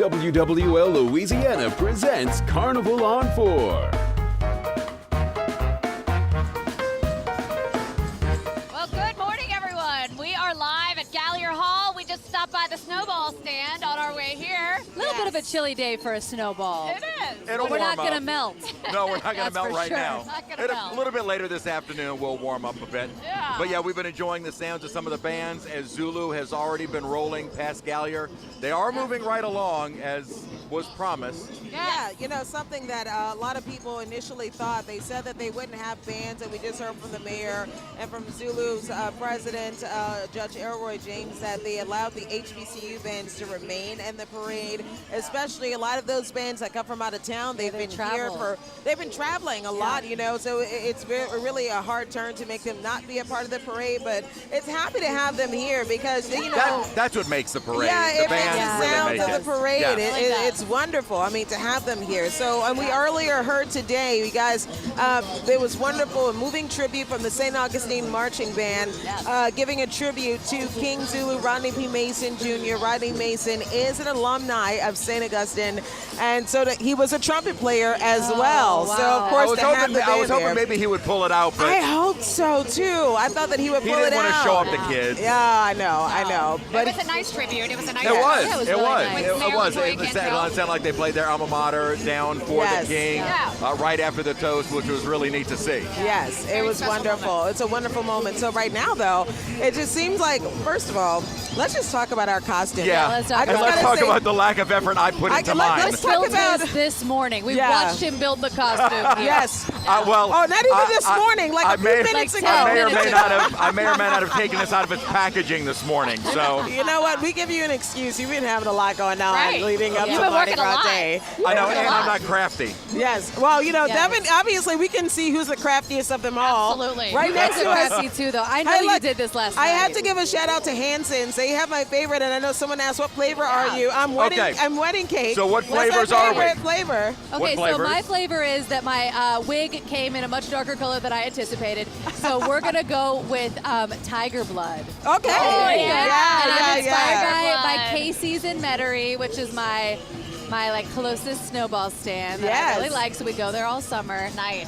WWL Louisiana presents Carnival on 4. Well, good morning, everyone. We are live at Gallier Hall. We just stopped by the snowball stand on our way here. A little bit of a chilly day for a snowball. It is. It'll We're warm not going to up. melt. No, we're not going to melt for right sure. now. Not gonna melt. A little bit later this afternoon, we'll warm up a bit. Yeah. But yeah, we've been enjoying the sounds of some of the bands as ZULU has already been rolling past Gallier. They are moving right along as was promised. Yeah, you know, something that a lot of people initially thought. They said that they wouldn't have bands, and we just heard from the mayor and from ZULU's president, Judge Elroy James, that they allowed the HBCU bands to remain in the parade, especially a lot of those bands that come from out of town. They've been here they've been traveling a lot, you know, so it's really a hard turn to make them not be a part of the parade, but it's happy to have them here because, you know. That's what makes the parade. Yeah, the it makes bands the really sound make of it. the parade. Yeah. It's wonderful. I mean, to have them here. So, and we earlier heard today, you guys, it was wonderful, a moving tribute from the St. Augustine Marching Band, giving a tribute to King Zulu Rodney P. Mason Jr. Rodney Mason is an alumni of St. Augustine, and so he was a trumpet player as well. wow. So, of course, I was hoping maybe he would pull it out, but I hope so too. I thought that he would he pull it didn't out. want to show off the kids. Yeah, I know. But It was a nice tribute. It was a nice It was. Yeah, it was It really was. nice. It was. Mayor It LaToya sounded like they played their alma mater down for Yes. the King right after the toast, which was really neat to see. Yes, it was special wonderful. moment. It's a wonderful moment. So right now, though, it just seems like, first of all, let's just talk about our costume. Yeah, let's talk I and just let's gotta talk say- about the lack of effort I put into mine. let's talk Built about this morning. We Yeah. watched him build the costume. here. yes. Well, Oh, not even this morning. Like I a few may- minutes Like ago. 10 I may or minutes may ago. not have. I may or may not have taken this out of its packaging this morning. So You know what? We give you an excuse. You've been having a lot going on Right. leading up You've to been Mardi working a Gras lot. Day. I know, There's a and lot. I'm not crafty. Yes. Well, you know, Yes. Devin, obviously we can see who's the craftiest of them all. Absolutely. Right You next guys to are us. crafty too, though. I know Hey, you look, did this last I night. have to give a shout out to Hanson's. They have my favorite, and I know someone asked, "What flavor are you?" I'm wedding. Okay. I'm wedding cake. So what What's my flavors are we? favorite flavor? What Okay, so flavors? my flavor is that my wig came in a much darker color than I anticipated. So we're gonna go with tiger blood. Okay. Oh, And yeah, I'm inspired by Blood. Casey's in Metairie, which is my like closest snowball stand that Yes. I really like. So we go there all summer. Nice.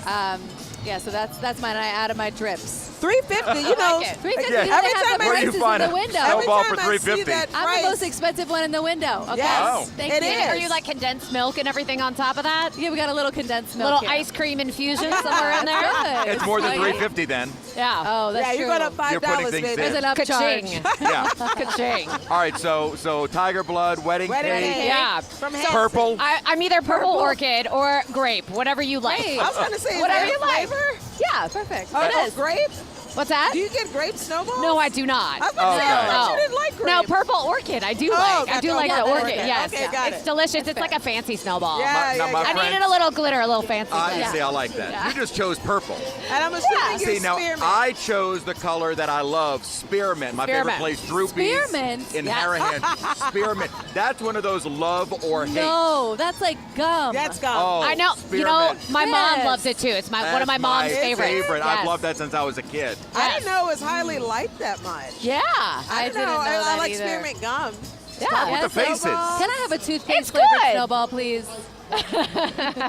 Yeah, so that's mine. I added my drips. $3.50. You know, like it. $3.50. Yeah. They Every have time the I- Where do you prices find in the a window. every snowball time for I see $3.50? that I'm price, the most expensive one in the window. Okay. Yes. Wow. Thank It you. is. Are you like condensed milk and everything on top of that? Yeah, we got a little condensed milk. Little here. ice cream infusion somewhere in there? Good. It's more than Oh, yeah. $3.50 then. Yeah. Oh, that's yeah, true. you're going up You're putting $5, things baby. in. There's an upcharge. Ka-ching. Yeah. Ka-ching. All right. So tiger blood, wedding Wedding cake, cake. Yeah. From Hanson. purple. I'm either purple orchid or grape, whatever you like. Great. I was going to say, is Whatever that you a like. flavor? Yeah. Perfect. Oh, It oh, is. grape? What's that? Do you get grape snowballs? No, I do not. I was going to say, I Okay. thought No. you didn't like grape. No, purple orchid. I do Oh, like. I gotcha. do like Yeah, the the orchid. orchid. Yes. Okay, got It's it. delicious. It's like a fancy snowball. Yeah, My I friend- needed a little glitter, a little fancy. See, I like that. You just chose purple. And I'm assuming Yeah. you're See, now spearmint. I chose the color that I love, spearmint. My favorite Spearmint. place, Droopy's Spearmint? in Yeah. Harahan. Spearmint. That's one of those love or hate. No, that's like gum. That's gone. Oh, I know. You know, spearmint. my mom Yes. loves it too. It's one of That's my mom's favorites. I've Yes. loved that since I was a kid. I didn't know it was highly liked that much. Yeah. I didn't know. know I that like either. spearmint gum. Yeah. With the faces. snowball. Can I have a toothpaste It's flavored good. snowball, please?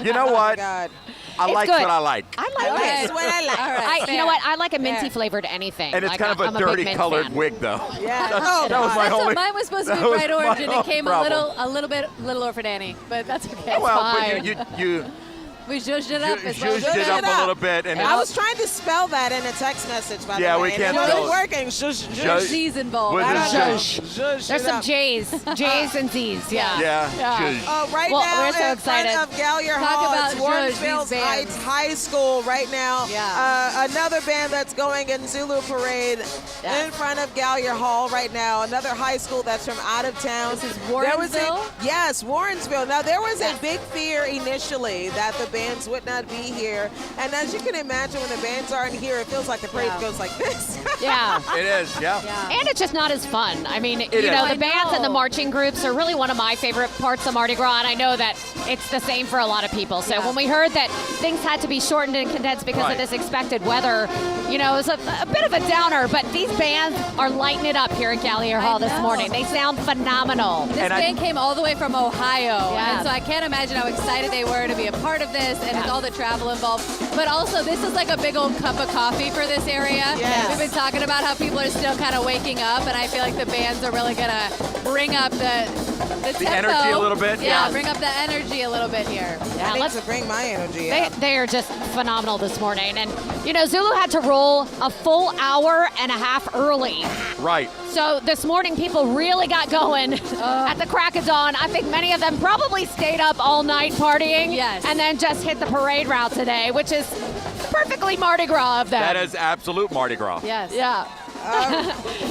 You know Oh, what? God. I It's like good. what I like. I like Okay. it. That's what I like. All right. You fair. know what? I like a minty Fair. flavored anything. And it's Like, kind of I'm a big dirty mint colored fan. wig, though. Yeah. Oh, That was my That's what only. mine was supposed to be that was bright orange, my and it came problem. a little over Danny, but that's okay. Well, fine. but you We zhuzhed it up. as well. zhuzhed it up a little bit, and I was trying to spell that in a text message, by Yeah, the way. we can't and it spell wasn't it. working. Shush, Zhuzh. shush. Z's involved. Was I it don't know. zhuzh? Zhuzh There's it some up. J's and Z's. Yeah. Yeah. zhuzh. Right Well, now, we're so in excited. front of Gallier Talk Hall, about it's Zhuzh, Warrensville these Heights bands. High School right now. Yeah. Another band that's going in Zulu Parade Yeah. in front of Gallier Hall right now. Another high school that's from out of town. This is There was Warrensville? yes, Warrensville. Now, there was a big fear initially that the bands would not be here. And as you can imagine, when the bands aren't here, it feels like the parade Yeah. goes like this. Yeah. It is, yeah. And it's just not as fun. I mean, is. the bands and the marching groups are really one of my favorite parts of Mardi Gras, and I know that it's the same for a lot of people. So when we heard that things had to be shortened and condensed because of this expected weather, it was a bit of a downer, but these bands are lighting it up here at Gallier Hall this morning. They sound phenomenal. This band came all the way from Ohio, Yes. and so I can't imagine how excited they were to be a part of this and all the travel involved. But also, this is like a big old cup of coffee for this area. Yes. We've been talking about how people are still kind of waking up, and I feel like the bands are really going to bring up the tempo. Energy a little bit. Yeah, bring up the energy a little bit here. Yeah, Let's bring my energy up. They are just phenomenal this morning. And, Zulu had to roll a full hour and a half early. Right. So this morning, people really got going at the crack of dawn. I think many of them probably stayed up all night partying. Yes. And then just hit the parade route today, which is perfectly Mardi Gras of them. That is absolute Mardi Gras. Yes. Yeah.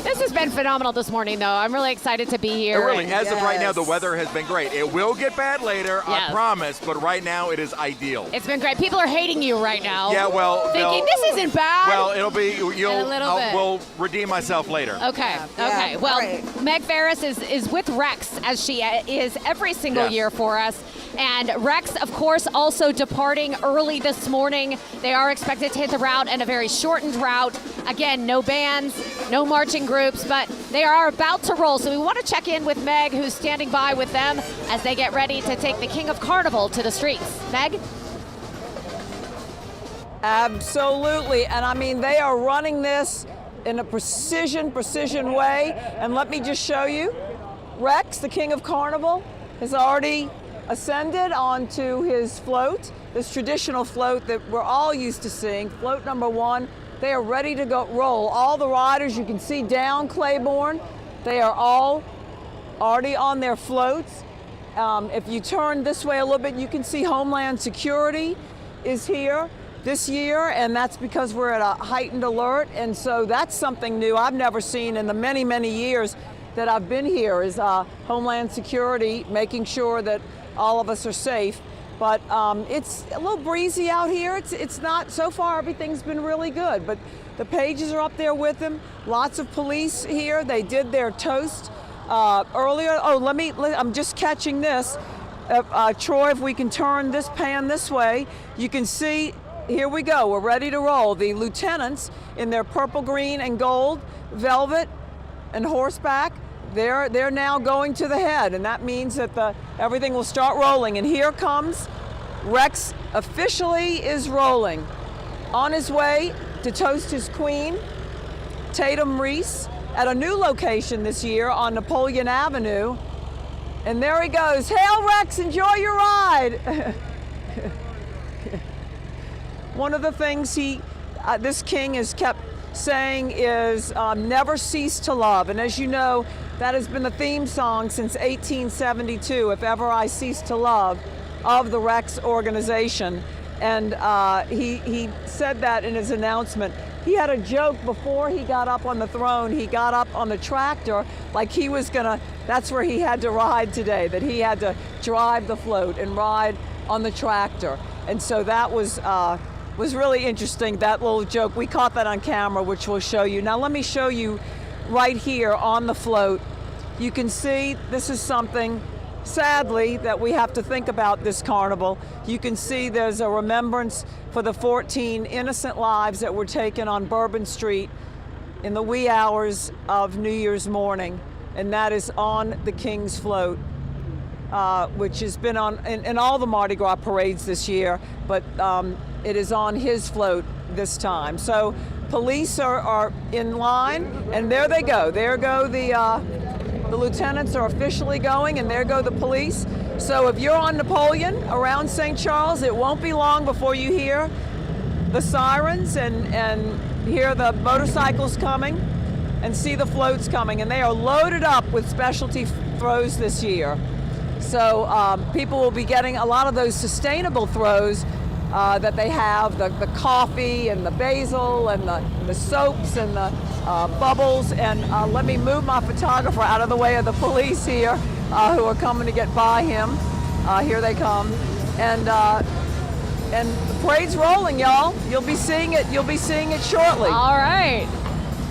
This has been phenomenal this morning, though. I'm really excited to be here. It really, and- as of right now, the weather has been great. It will get bad later, Yes. I promise, but right now it is ideal. It's been great. People are hating you right now. Yeah, well, thinking this isn't bad. Well, it'll be, a little bit. we'll redeem myself later. Okay. Yeah, Okay. Well, right. Meg Ferris is with Rex, as she is every single Yes. year for us. And Rex, of course, also departing early this morning. They are expected to hit the route and a very shortened route. Again, no bands, no marching groups, but they are about to roll. So we want to check in with Meg, who's standing by with them as they get ready to take the King of Carnival to the streets. Meg? Absolutely, and I mean, they are running this in a precision way. And let me just show you, Rex, the King of Carnival, has already ascended onto his float, this traditional float that we're all used to seeing, float number 1. They are ready to go roll. All the riders you can see down Claiborne, they are all already on their floats. If you turn this way a little bit, you can see Homeland Security is here this year, and that's because we're at a heightened alert. And so that's something new I've never seen in the many years that I've been here, is Homeland Security making sure that all of us are safe. But it's a little breezy out here. It's not, so far everything's been really good, but the Pages are up there with them. Lots of police here. They did their toast earlier. Oh, I'm just catching this. Troy, if we can turn this pan this way, you can see, here we go, we're ready to roll. The lieutenants in their purple, green, and gold velvet and horseback, they're now going to the head, and that means that everything will start rolling. And here comes Rex, officially is rolling. On his way to toast his queen, Tatum Reese, at a new location this year on Napoleon Avenue. And there he goes. Hail, Rex, enjoy your ride. One of the things this king has kept saying is never cease to love. And as you know, that has been the theme song since 1872, If Ever I Cease to Love, of the Rex organization. And he said that in his announcement. He had a joke before he got up on the throne. He got up on the tractor like he was that's where he had to ride today, that he had to drive the float and ride on the tractor. And so that was really interesting, that little joke. We caught that on camera, which we'll show you. Now let me show you right here on the float. You can see this is something, sadly, that we have to think about this carnival. You can see there's a remembrance for the 14 innocent lives that were taken on Bourbon Street in the wee hours of New Year's morning, and that is on the King's float, which has been on in all the Mardi Gras parades this year, but it is on his float this time. So police are in line, and there they go. There go the lieutenants are officially going, and there go the police. So if you're on Napoleon around St. Charles, it won't be long before you hear the sirens and hear the motorcycles coming and see the floats coming. And they are loaded up with specialty throws this year. So people will be getting a lot of those sustainable throws that they have, the coffee and the basil and the soaps and the bubbles. And let me move my photographer out of the way of the police here who are coming to get by him. Here they come. And the parade's rolling, y'all. You'll be seeing it shortly. All right.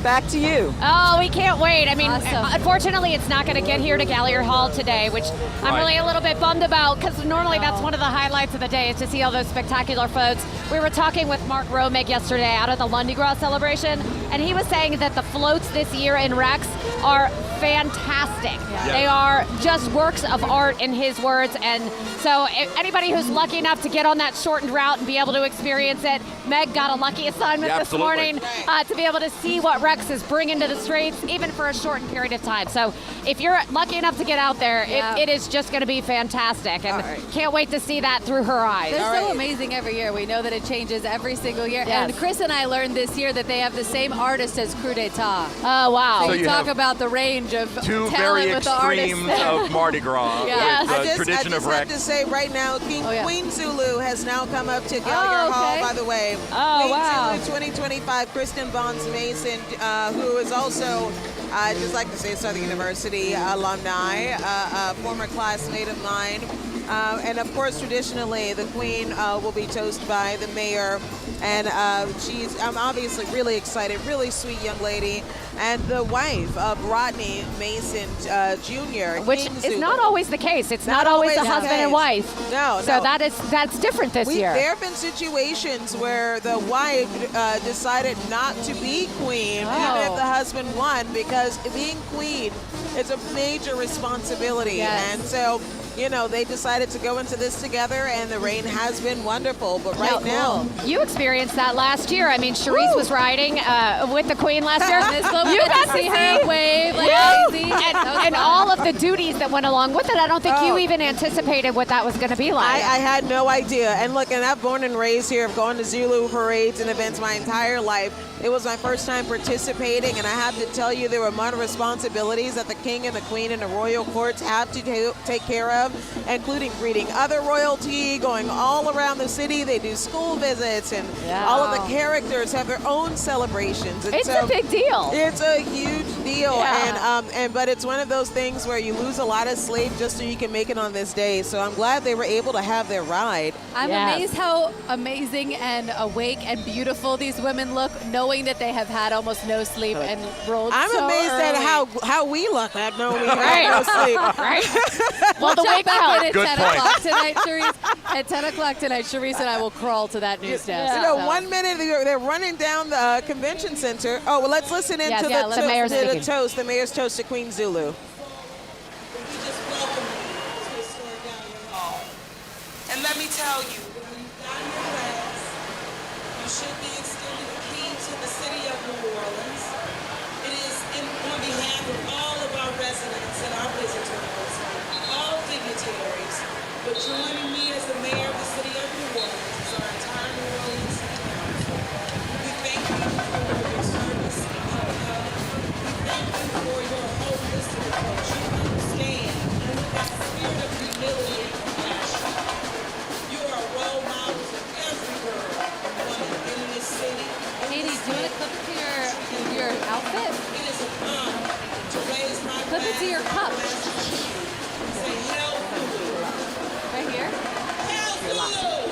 back to you. Oh, we can't wait. I mean, Awesome. unfortunately, it's not going to get here to Galliard Hall today, which I'm really a little bit bummed about because normally that's one of the highlights of the day is to see all those spectacular floats. We were talking with Mark Romig yesterday out of the Mardi Gras celebration, and he was saying that the floats this year in Rex are fantastic. They are just works of art in his words, and so if anybody who's lucky enough to get on that shortened route and be able to experience it, Meg got a lucky assignment this morning to be able to see what Rex is bringing to the streets, even for a shortened period of time. So if you're lucky enough to get out there, it is just going to be fantastic, and can't wait to see that through her eyes. They're so amazing every year. We know that it changes every single year. And Chris and I learned this year that they have the same artist as Coup d'etat. Oh, wow. So you talk about the range of two talent very with the artists. extremes of Mardi Gras with the tradition of I Rex. have to say right now, Queen Zulu has now come up to Galliard Hall, by the way. Queen Zulu 2025, Kristen Bonds Mason, who is also, I'd just like to say, Southern University alumni, former classmate of mine. And of course, traditionally, the Queen will be toasted by the mayor. And I'm obviously really excited, really sweet young lady. And the wife of Rodney Mason Jr. Which is not always the case. It's not always a husband and wife. No. So that's different this year. There have been situations where the wife decided not to be queen, even if the husband won, because being queen is a major responsibility. And so, you know, they decided to go into this together, and the reign has been wonderful. But right now, you experienced that last year. I mean, Charisse was riding with the Queen last year. You got to see her wave like crazy, and all of the duties that went along with it. I don't think you even anticipated what that was going to be like. I had no idea. And look, and I've born and raised here. I've gone to Zulu parades and events my entire life. It was my first time participating, and I have to tell you, there were amount of responsibilities that the king and the queen and the royal courts have to take care of, including greeting other royalty, going all around the city. They do school visits, and all of the characters have their own celebrations. And it's a big deal. It's a huge deal, but it's one of those things where you lose a lot of sleep just so you can make it on this day. So I'm glad they were able to have their ride. I'm amazed how amazing and awake and beautiful these women look, knowing that they have had almost no sleep and rolled I'm so amazed early. at how we look at knowing we had no sleep. We'll check back in at Good 10 point. o'clock tonight, Charisse. At 10 o'clock tonight, Charisse and I will crawl to that news desk. You know, 1 minute they're running down the convention center. Oh, well, let's listen in to the toast, the mayor's toast to Queen Zulu. We just welcome you to historic Galliard Hall. And let me tell you, when you've done your class, you should be extending a key to the city of New Orleans. It is on behalf of all of our residents and our visitors, all dignitaries, for joining me as the mayor of the city of New Orleans, as our entire New Orleans City Council. We thank you for your service and outcome. We thank you for your holistic approach. You understand that spirit of humility and compassion. You are role models of every girl and woman in this city. Katie, do you want to clip it to your outfit? It is an honor to raise my Clip it to your cup. Say hell Zulu. Right here? Hell Zulu.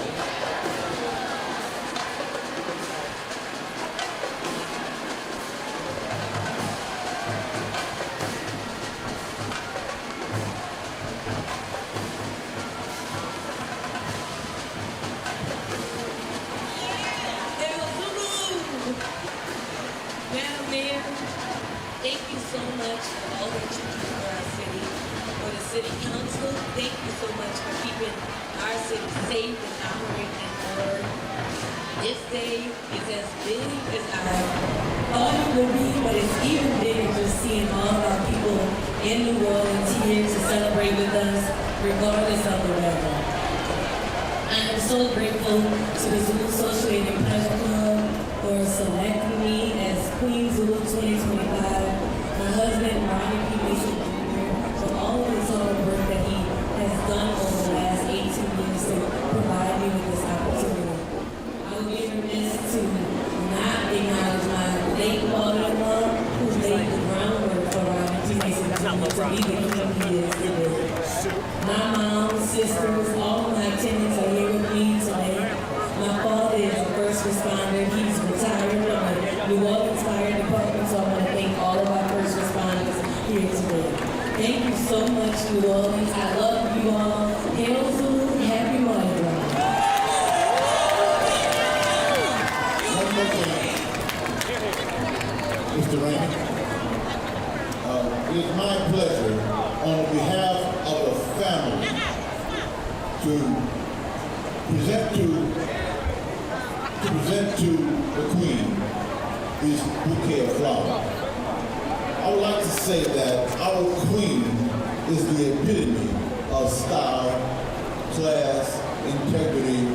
Madam Mayor, thank you so much for all that you do for our city. For the City Council, thank you so much for keeping our city safe and operating in order. This day is as big as I thought it would be, but it's even bigger just seeing all of our people in New Orleans here to celebrate with us, regardless of the weather. I am so grateful to the Zulu Associated Pleasure Club for selecting me as Queen Zulu 2025. My husband, Rodney Mason Jr., for all of his hard work that he has done over the last 18 years to provide me with this opportunity. I would be remiss to not acknowledge my late father-in-law, who laid the groundwork for Rodney Mason Jr. to be the king he is today. My mom, sisters, all my attendants are here with me today. My father is a first responder. He's retired from the New Orleans Fire Department, so Thank you so much, New Orleans. I love you all. Hail Zulu, happy Mardi Gras. One more thing, Mr. Raymond. It is my pleasure, on behalf of the family, to present to the Queen this bouquet of flowers. I would like to say that our Queen is the epitome of style, class, integrity,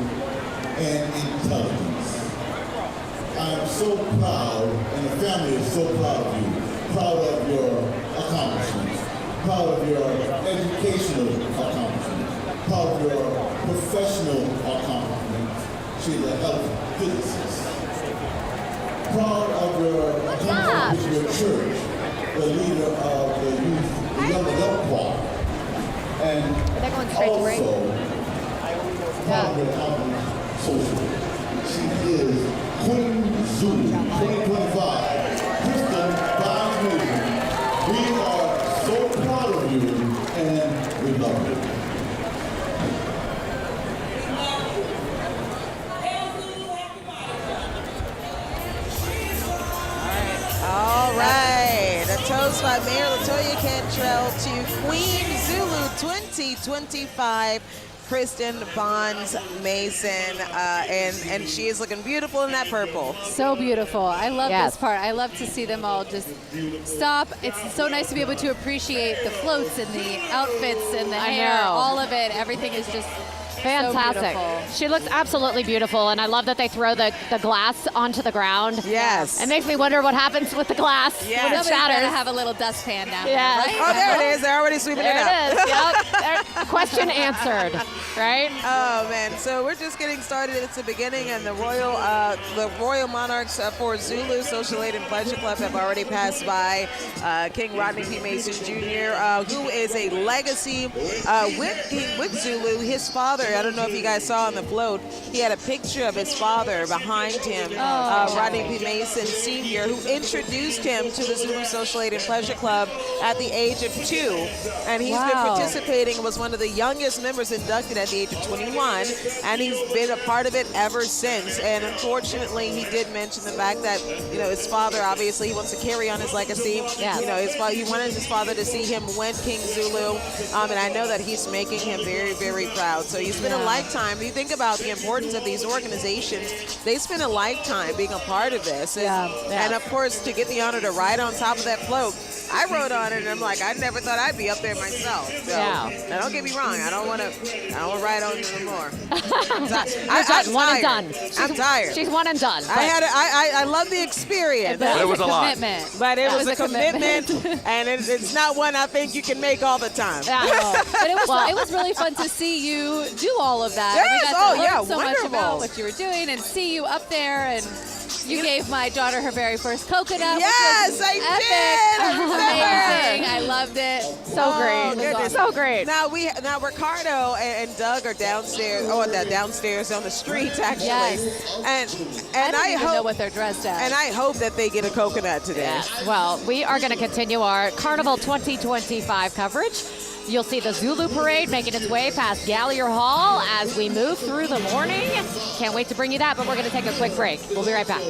and intelligence. I am so proud, and the family is so proud of you, proud of your accomplishments, proud of your educational accomplishments, proud of your professional accomplishments. She's a health physicist. Proud of your accomplishments with your church, the leader of the youth, the young adult choir. And They're going straight to break. also, proud of your accomplishments socially. She is Queen Zulu 2025. Kristen Vines Mason. We are so proud of you and we love you. All right, a toast by Mayor Latoya Cantrell to Queen Zulu 2025, Kristen Bonds Mason, and she is looking beautiful in that purple. So beautiful. I love Yes. this part. I love to see them all just stop. It's so nice to be able to appreciate the floats and the outfits and the I hair, know. all of it. Everything is just Fantastic. So beautiful. She looks absolutely beautiful, and I love that they throw the glass onto the ground. Yes. It makes me wonder what happens with the glass Yes. when it Somebody's got to shatters. have a little dustpan down Yeah. there, right? Oh, there it is. They're already sweeping There it up. it is. Yep. There- question answered. Right? Oh man! So we're just getting started. It's the beginning, and the royal monarchs for Zulu Social Aid and Pleasure Club have already passed by. King Rodney P. Mason Jr., who is a legacy with Zulu. His father. I don't know if you guys saw on the float. He had a picture of his father behind him. Rodney P. Mason Sr., who introduced him to the Zulu Social Aid and Pleasure Club at the age of 2, and he's been participating. Was one of the youngest members inducted at the age of 21, and he's been a part of it ever since. And unfortunately, he did mention the fact that, you know, his father, obviously, he wants to carry on his legacy. Yes. You know, he wanted his father to see him win King Zulu, and I know that he's making him very, very proud. So he's been a lifetime. You think about the importance of these organizations. They spend a lifetime being a part of this. And of course, to get the honor to ride on top of that float, I rode on it, and I'm like, I never thought I'd be up there myself. So, Yeah. Now, don't get me wrong. I don't want to ride on it anymore. I'm You're I'm done. One and tired. done. I'm tired. She's one and done. I love the experience. But it was a lot. Commitment. But it was That a commitment, and it's not one I think you can make all the time. Yeah. But it was really fun to see you do all of that. Yes, We got to oh, learn yeah, so much wonderful. about what you were doing and see you up there, and you gave my daughter her very first coconut. Yes, which was I epic. did. I Amazing. remember. I loved it. So great. goodness. So great. Now Ricardo and Doug are downstairs. Oh, they're downstairs on the streets actually. Yes. And I don't even know hope what they're dressed as. and I hope that they get a coconut today. Yes. Well, we are going to continue our Carnival 2025 coverage. You'll see the Zulu Parade making its way past Gallier Hall as we move through the morning. Can't wait to bring you that, but we're going to take a quick break. We'll be right back.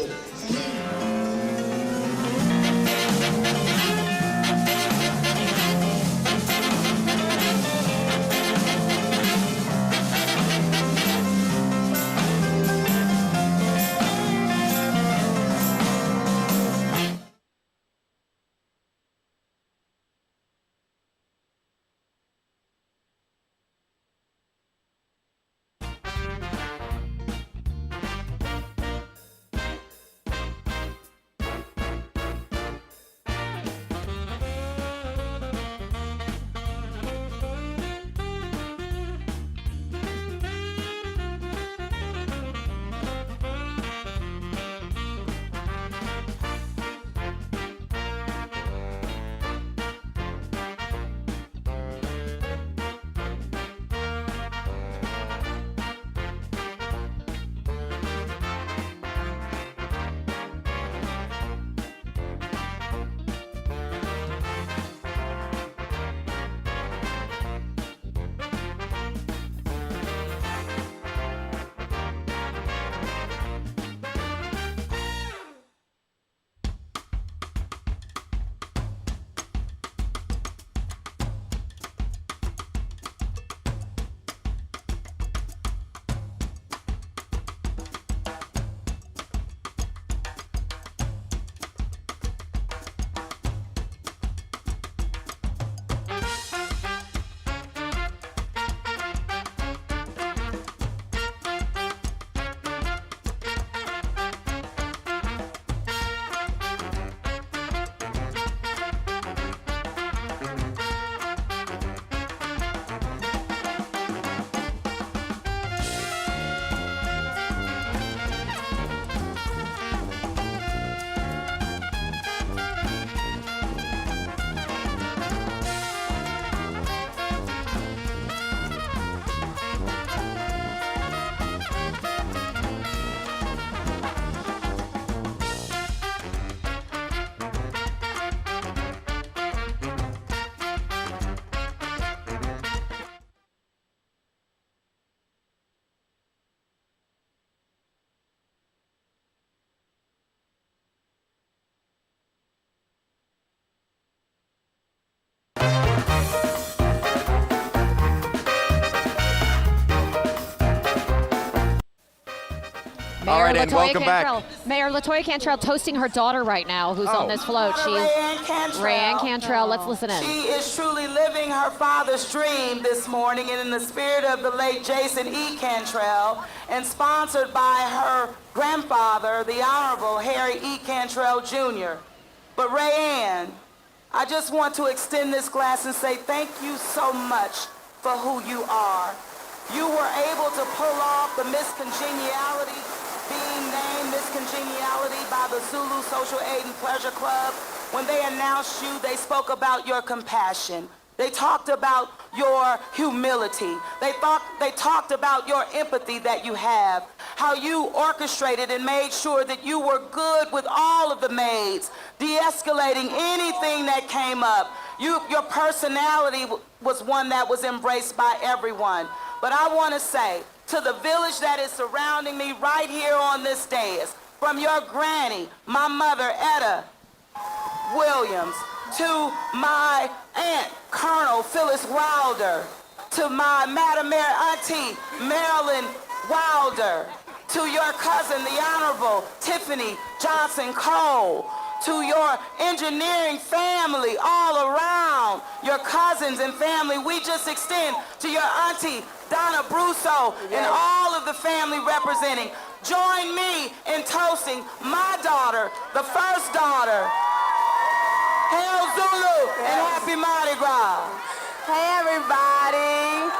All right, and welcome back. Mayor LaToya Cantrell toasting her daughter right now, who's on this float. She's Rayanne Cantrell. Let's listen in. She is truly living her father's dream this morning, and in the spirit of the late Jason E. Cantrell, and sponsored by her grandfather, the Honorable Harry E. Cantrell Jr. But Rayanne, I just want to extend this glass and say thank you so much for who you are. You were able to pull off the Miss Congeniality, being named Miss Congeniality by the ZULU Social Aid and Pleasure Club. When they announced you, they spoke about your compassion. They talked about your humility. They talked about your empathy that you have, how you orchestrated and made sure that you were good with all of the maids, de-escalating anything that came up. Your personality was one that was embraced by everyone. But I want to say, to the village that is surrounding me right here on this dais, from your granny, my mother, Etta Williams, to my aunt, Colonel Phyllis Wilder, to my Madam Mayor Auntie, Marilyn Wilder, to your cousin, the Honorable Tiffany Johnson Cole, to your engineering family all around, your cousins and family, we just extend to your auntie, Donna Brusso, and all of the family representing. Join me in toasting my daughter, the first daughter. Hail Zulu and happy Mardi Gras. Hey everybody.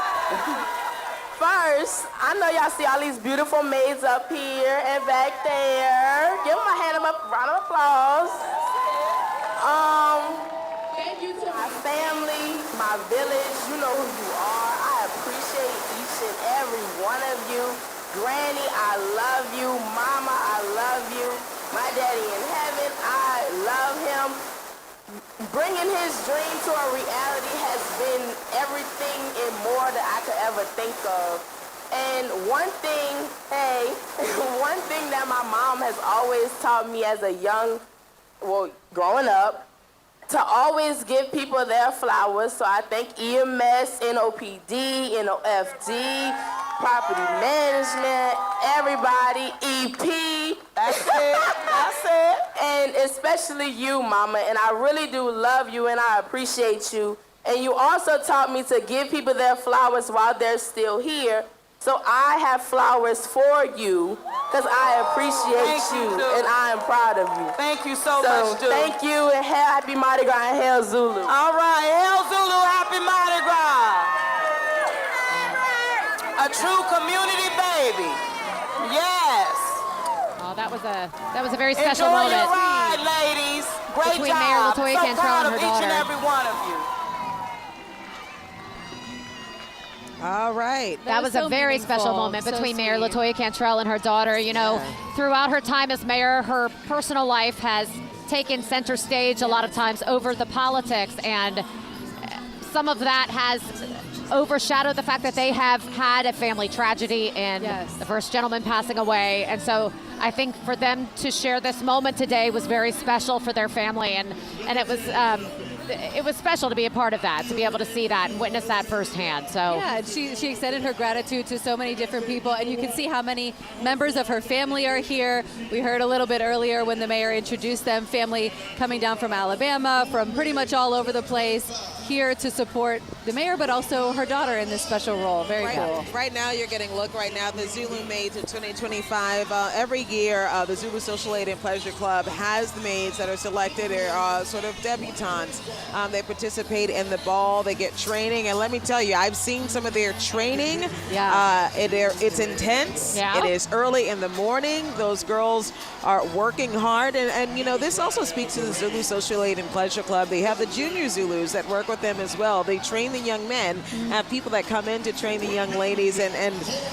First, I know y'all see all these beautiful maids up here and back there. Give them a round of applause. Thank you to my family, my village. You know who you are. I appreciate each and every one of you. Granny, I love you. Mama, I love you. My daddy in heaven, I love him. Bringing his dream to a reality has been everything and more that I could ever think of. And one thing that my mom has always taught me as growing up, to always give people their flowers. So I thank EMS, NOPD, NOFD, property management, everybody, EP. That's it. And especially you, Mama. And I really do love you and I appreciate you. And you also taught me to give people their flowers while they're still here. So I have flowers for you because I appreciate you and I am proud of you. Thank you so much, Duke. Thank you and happy Mardi Gras and Hail Zulu. All right, Hail Zulu, happy Mardi Gras. A true community baby. Yes. Oh, that was a very special moment. Enjoy your ride, ladies. Great between job. Mayor LaToya So Cantrell proud and her of each daughter. and every one of you. All right. That was a very meaningful, special moment so between Mayor sweet. LaToya Cantrell and her daughter. You know, throughout her time as mayor, her personal life has taken center stage a lot of times over the politics, and some of that has overshadowed the fact that they have had a family tragedy and the first gentleman passing away. And so I think for them to share this moment today was very special for their family, and it was special to be a part of that, to be able to see that and witness that firsthand. So yeah, she extended her gratitude to so many different people, and you can see how many members of her family are here. We heard a little bit earlier when the mayor introduced them, family coming down from Alabama, from pretty much all over the place, here to support the mayor, but also her daughter in this special role. Very cool. Right now, you're getting a look right now. The Zulu Maids of 2025. Every year, the Zulu Social Aid and Pleasure Club has the maids that are selected. They're sort of debutantes. They participate in the ball. They get training, and let me tell you, I've seen some of their training. Yeah. It's intense. Yeah. It is early in the morning. Those girls are working hard, and you know, this also speaks to the Zulu Social Aid and Pleasure Club. They have the junior Zulus that work with them as well. They train the young men, have people that come in to train the young ladies, and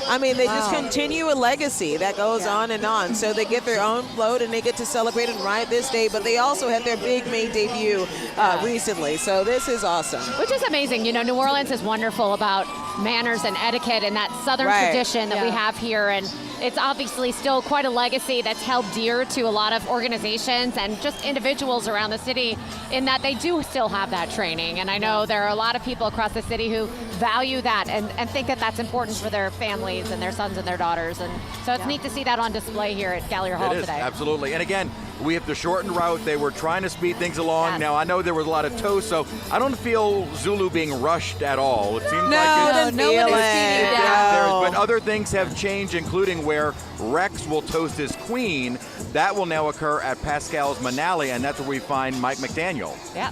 I mean, they just continue a legacy that goes on and on. So they get their own float and they get to celebrate and ride this day, but they also had their big maid debut recently. So this is awesome. which is amazing. You know, New Orleans is wonderful about manners and etiquette and that Southern tradition that we have here. And it's obviously still quite a legacy that's held dear to a lot of organizations and just individuals around the city, in that they do still have that training. And I know there are a lot of people across the city who value that and think that that's important for their families and their sons and their daughters. And so it's neat to see that on display here at Gallier Hall today. Absolutely. And again, we have the shortened route. They were trying to speed things along. Now, I know there was a lot of toast, so I don't feel Zulu being rushed at all. It seems like but other things have changed, including where Rex will toast his queen. That will now occur at Pascal's Manali, and that's where we find Mike McDaniel. Yeah.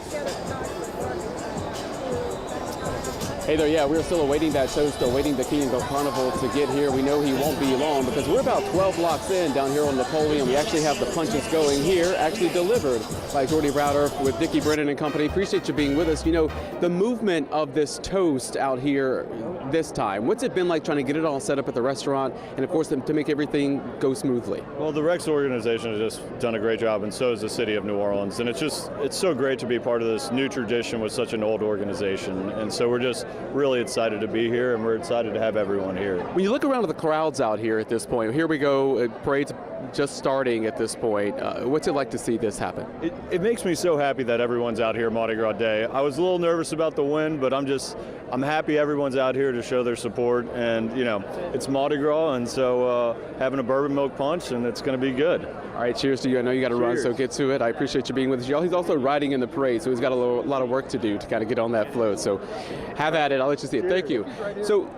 Hey there, yeah, we're still awaiting that show, still waiting the King and Goat Carnival to get here. We know he won't be long because we're about 12 blocks in down here on Napoleon. We actually have the punches going here, actually delivered by Jordy Browder with Dickie Brennan and company. Appreciate you being with us. You know, the movement of this toast out here this time, what's it been like trying to get it all set up at the restaurant and, of course, to make everything go smoothly? Well, the Rex organization has just done a great job, and so has the city of New Orleans. And it's so great to be part of this new tradition with such an old organization. And so we're just really excited to be here, and we're excited to have everyone here. When you look around at the crowds out here at this point, here we go, parade's just starting at this point. What's it like to see this happen? It makes me so happy that everyone's out here Mardi Gras Day. I was a little nervous about the wind, but I'm happy everyone's out here to show their support. And, you know, it's Mardi Gras, and so having a bourbon milk punch, and it's going to be good. All right, cheers to you. I know you got to run, so get to it. I appreciate you being with us. Y'all, he's also riding in the parade, so he's got a lot of work to do to kind of get on that float. So have at it. I'll let you see it. Thank you. So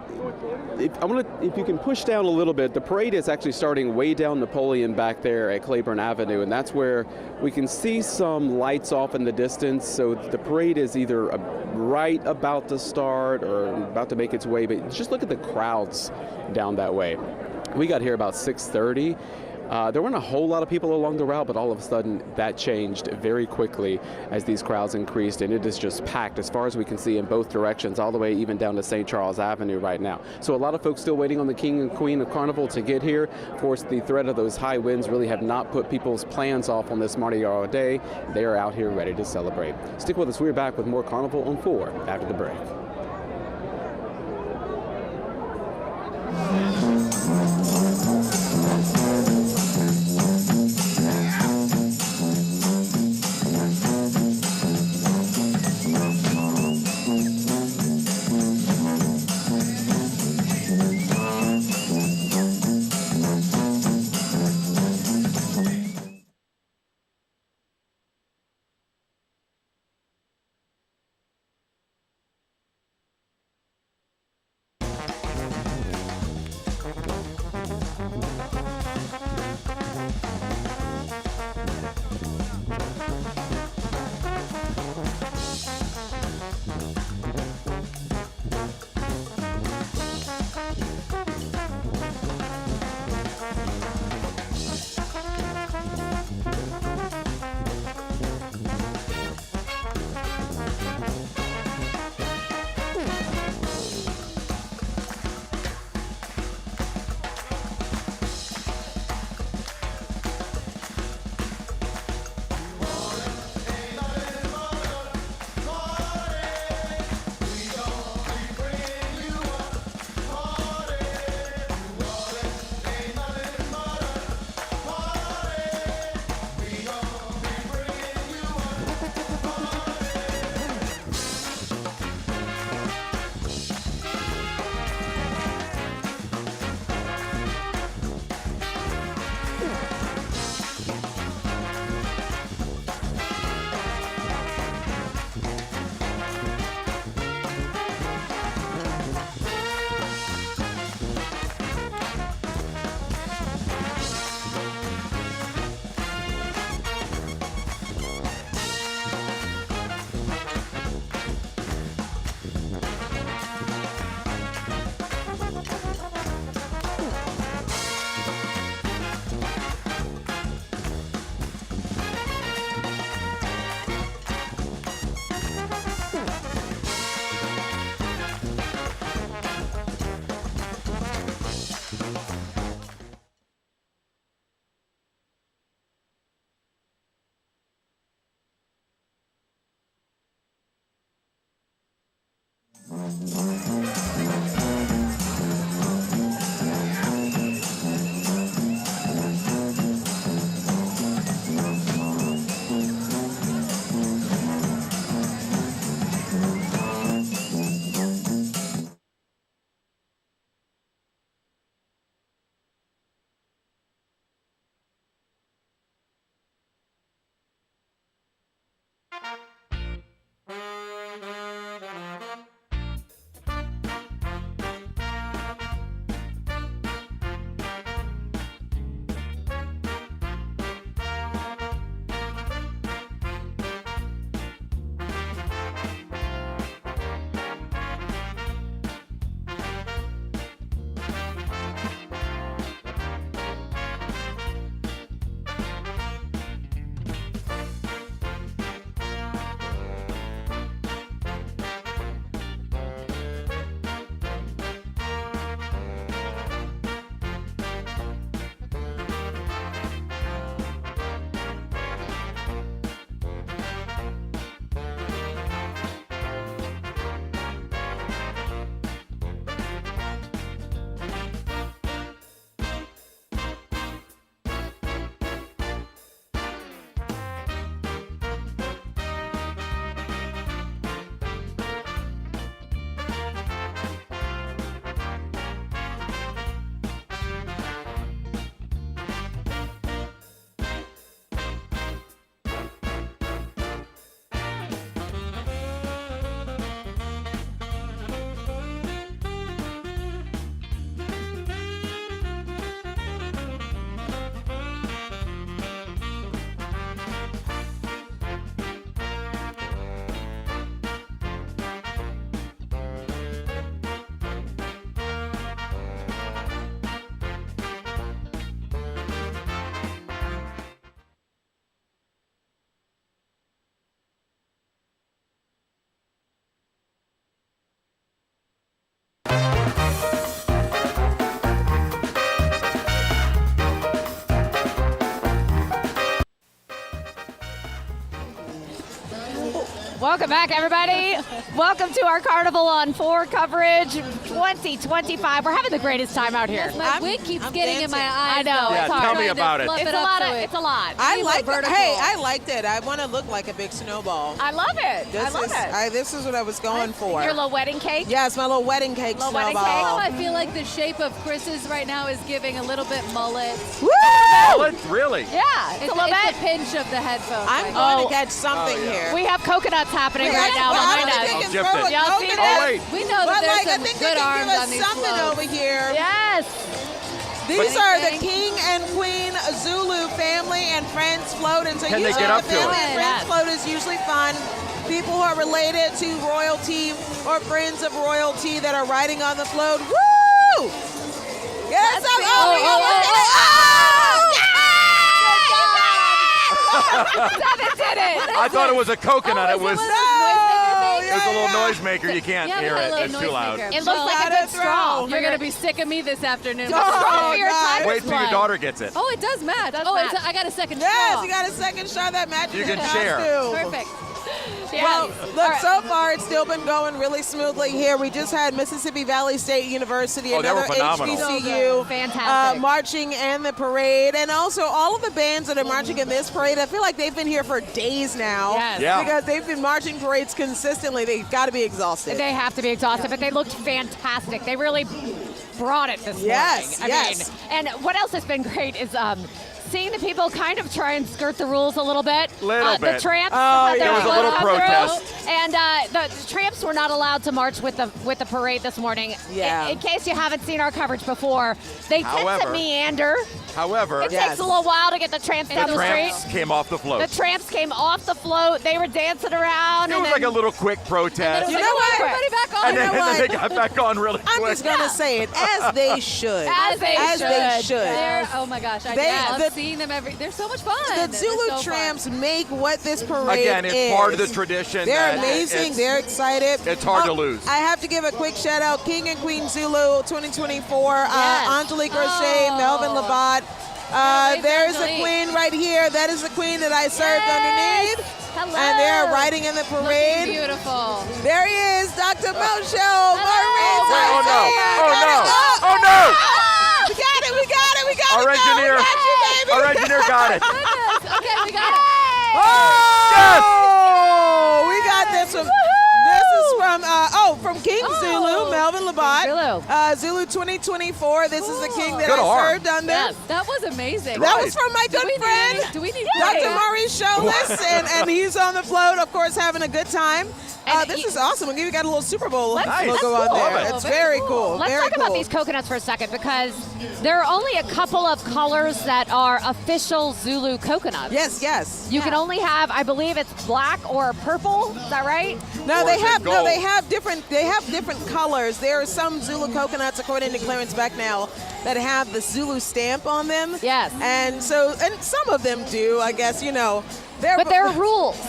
if you can push down a little bit, the parade is actually starting way down Napoleon back there at Claiborne Avenue, and that's where we can see some lights off in the distance. So the parade is either right about to start or about to make its way, but just look at the crowds down that way. We got here about 6:30. There weren't a whole lot of people along the route, but all of a sudden that changed very quickly as these crowds increased, and it is just packed as far as we can see in both directions, all the way even down to St. Charles Avenue right now. So a lot of folks still waiting on the King and Queen of Carnival to get here. Of course, the threat of those high winds really have not put people's plans off on this Mardi Gras Day. They are out here ready to celebrate. Stick with us. We're back with more Carnival on 4 after the break. Welcome back, everybody. Welcome to our Carnival on 4 coverage 2025. We're having the greatest time out here. Yes, my wig keeps getting in my eyes. I know. Yeah, it's hard. tell me about it. It's a lot. It's a lot. I like it. Hey, I liked it. I want to look like a big snowball. I love it. This is what I was going for. Your little wedding cake? Yes, my little wedding cake Little snowball. wedding cake. I feel like the shape of Chris's right now is giving a little bit mullet. Woo! Mullet? Really? Yeah, it's a little bit. a pinch of the headphones. I'm going to catch something here. We have coconuts happening right now behind us. Y'all see that? We know that there's some good arms on these something floats. over here. Yes. These are the King and Queen Zulu family and friends float. And so Can they usually get up the to family it? and friends float is usually fun. People who are related to royalty or friends of royalty that are riding on the float. Woo! Yes, Seven did it. I thought it was a coconut. It was. There's a little yeah. noisemaker. You can't hear it. It's too loud. It looks like a good straw. You're going to be sick of me this afternoon. Wait till your daughter gets it. Oh, it does match. I got a second straw. Yes, you got a second straw that matches You your can share. costume. Perfect. Well, look, so far it's still been going really smoothly here. We just had Mississippi Valley State University, they were another phenomenal. HBCU, Fantastic. marching in the parade, and also all of the bands that are marching in this parade. I feel like they've been here for days now. Yes. Yeah. Because they've been marching parades consistently. They've got to be exhausted. They have to be exhausted, but they looked fantastic. They really brought it this Yes, morning. yes. And what else has been great is seeing the people kind of try and skirt the rules a little bit. Little bit. The tramps. Oh, had their There was a foot little on protest. through, and the tramps were not allowed to march with the parade this morning. Yeah. In case you haven't seen our coverage before, they tend to However- meander. However, It Yes. takes a little while to get the tramps down the the tramps street. came off the float. The tramps came off the float. They were dancing around. It and was then like a little quick protest. You know what? Everybody back on. And then, You know they what? got back on really I'm quick. just going to say it, as they should. As they should. They're, oh my gosh, I love the- seeing them they're so much fun. The It's Zulu so fun. tramps make what this parade Again, it's is. part of the tradition. They're that amazing. it's- They're excited. it's hard to lose. I have to give a quick shout out, King and Queen Zulu 2024. Yes. Angelique Roche, Oh. Melvin Labat. Wave There's the Angelique. queen right here. That is the queen that I served underneath. Hello. And they're riding in the Looking parade. beautiful. There he is, Dr. Mosho. Oh, no. Oh, no. We got it. We got it. We got Our it. engineer. We got you, baby. Our engineer got it. Goodness. Okay, we got it. Oh, we got this from. This is from from King Zulu, Melvin Melvin Labat. Zulu. Zulu 2024. This is the king that Good I arm. served under. Yes, that was amazing. That was from my good friend, Do we need Dr. Maurice Scholas, and he's on the float, of course, having a good time. This is awesome. We even got a little Super Bowl logo on there. It's very cool. Let's very talk about these coconuts for a second, because there are only a couple of colors that are official Zulu coconuts. Yes. You can only have, I believe it's black or purple. Is that right? No, they have different colors. There are some Zulu coconuts, according to Clarence Becknell, that have the Zulu stamp on them. Yes. And some of them do, I guess, But there are rules.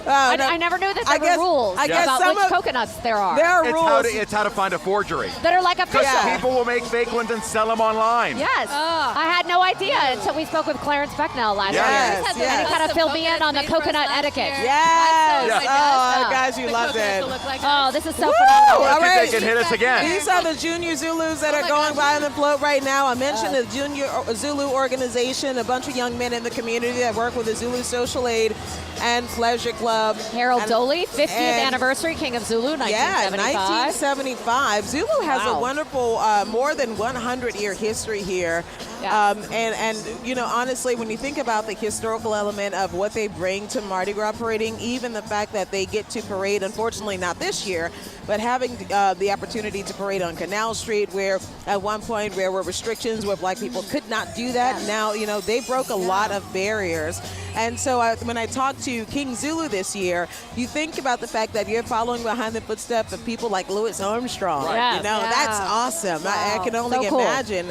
I never knew that there were rules I guess about which coconuts there are. There are It's rules. it's how to find a forgery. That are like official. Because people will make fake ones and sell them online. Yes. I had no idea until we spoke with Clarence Becknell last Yes, year. And he kind of filled me in on the coconut etiquette. Yes. Yes. Oh, guys, you loved it. Oh, this is so Woo! phenomenal. All right. They can hit us again. These are the junior Zulus that are going by on the float right now. I mentioned the Junior Zulu organization, a bunch of young men in the community that work with the Zulu Social Aid and Pleasure Club. Harold Doley, 50th anniversary, King of Zulu, 1975. Yeah, 1975. Zulu has a wonderful, more than 100-year history here. Yeah. And honestly, when you think about the historical element of what they bring to Mardi Gras parading, even the fact that they get to parade, unfortunately not this year, but having the opportunity to parade on Canal Street, where at one point there were restrictions where black people could not do that. Yeah. Now, they broke a lot of barriers. And so when I talked to King Zulu this year, you think about the fact that you're following behind the footsteps of people like Louis Armstrong. Right. Yes. That's awesome. Wow. I can only So cool. imagine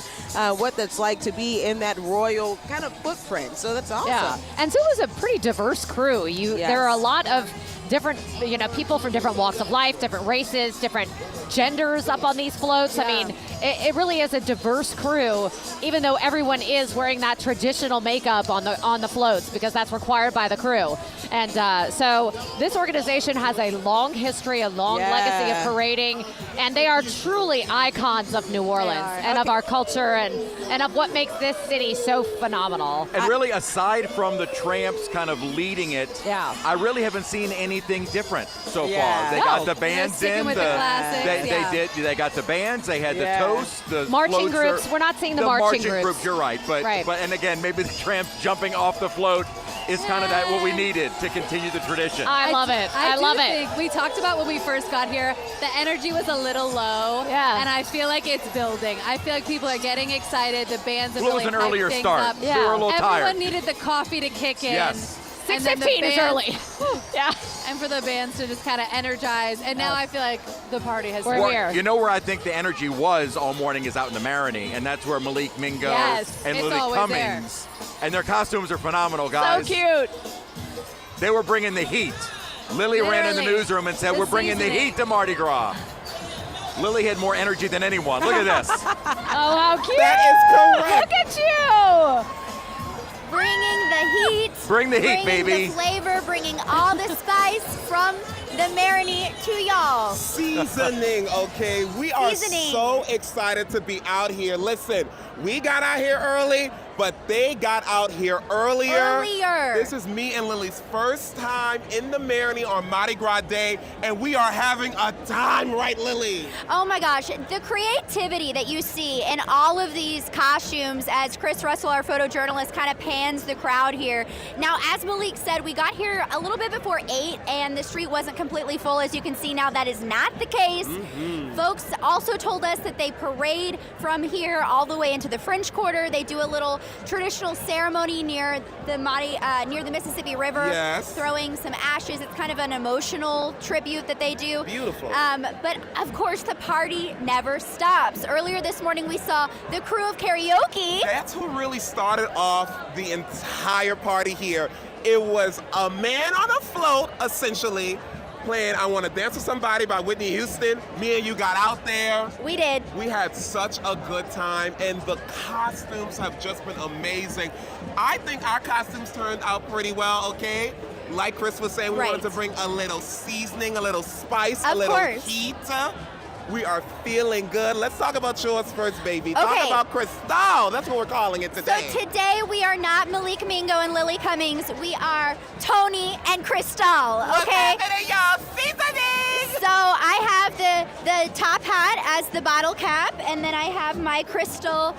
what that's like to be in that royal kind of footprint. So that's awesome. Yeah. And Zulu's a pretty diverse crew. There are a lot of different, people from different walks of life, different races, different genders up on these floats. Yeah. I mean, it really is a diverse crew, even though everyone is wearing that traditional makeup on the floats, because that's required by the crew. And so this organization has a long history, a long legacy of parading, and they are truly icons of New Orleans and of our culture and of what makes this city so phenomenal. And really, aside from the Tramps kind of leading it, I really haven't seen anything different so far. They got the bands in. They got the bands. They had the toast. The marching groups. We're not seeing the marching groups. You're right. But and again, maybe the Tramps jumping off the float is kind of what we needed to continue the tradition. I love it. I love it. We talked about when we first got here, the energy was a little low. Yeah. And I feel like it's building. I feel like people are getting excited. The bands have Well, really it was an earlier hyped things start. up. They were a little Everyone tired. needed the coffee to kick in. Yes. 6:15 is early. Yeah. And for the bands to just kind of energize. And now I feel like the party has We're here. You know where I think the energy was all morning is out in the Marini, and that's where Malik Mingo and it's Lily always Cummings. And their costumes are phenomenal, guys. So cute. They were bringing the heat. Lily ran in the Literally. newsroom and said, The we're bringing the seasoning. heat to Mardi Gras. Lily had more energy than anyone. Look at this. Oh, how cute. That is correct. Look at you. Bringing the heat. Bring the heat, bringing baby. the flavor, bringing all the spice from the Marini to y'all. Seasoning, okay? We are Seasoning. so excited to be out here. Listen, we got out here early, but they got out here earlier. This is me and Lily's first time in the Marini on Mardi Gras Day, and we are having a time, right, Lily? Oh my gosh, the creativity that you see in all of these costumes as Chris Russell, our photojournalist, kind of pans the crowd here. Now, as Malik said, we got here a little bit before 8 and the street wasn't completely full. As you can see now, that is not the case. Folks also told us that they parade from here all the way into the French Quarter. They do a little traditional ceremony near the Mississippi River, throwing some ashes. It's kind of an emotional tribute that they do. Beautiful. But of course, the party never stops. Earlier this morning, we saw the crew of karaoke. That's who really started off the entire party here. It was a man on a float, essentially, playing I Want to Dance with Somebody by Whitney Houston. Me and you got out there. We did. We had such a good time, and the costumes have just been amazing. I think our costumes turned out pretty well, okay? Like Chris was saying, we wanted to bring a little seasoning, a little spice, a little heat. We are feeling good. Let's talk about yours first, baby. Talk about Cristal. That's what we're calling it today. So today we are not Malik Mingo and Lily Cummings. We are Tony and Cristal, okay? What's happening, y'all? Seasoning! So I have the top hat as the bottle cap, and then I have my crystal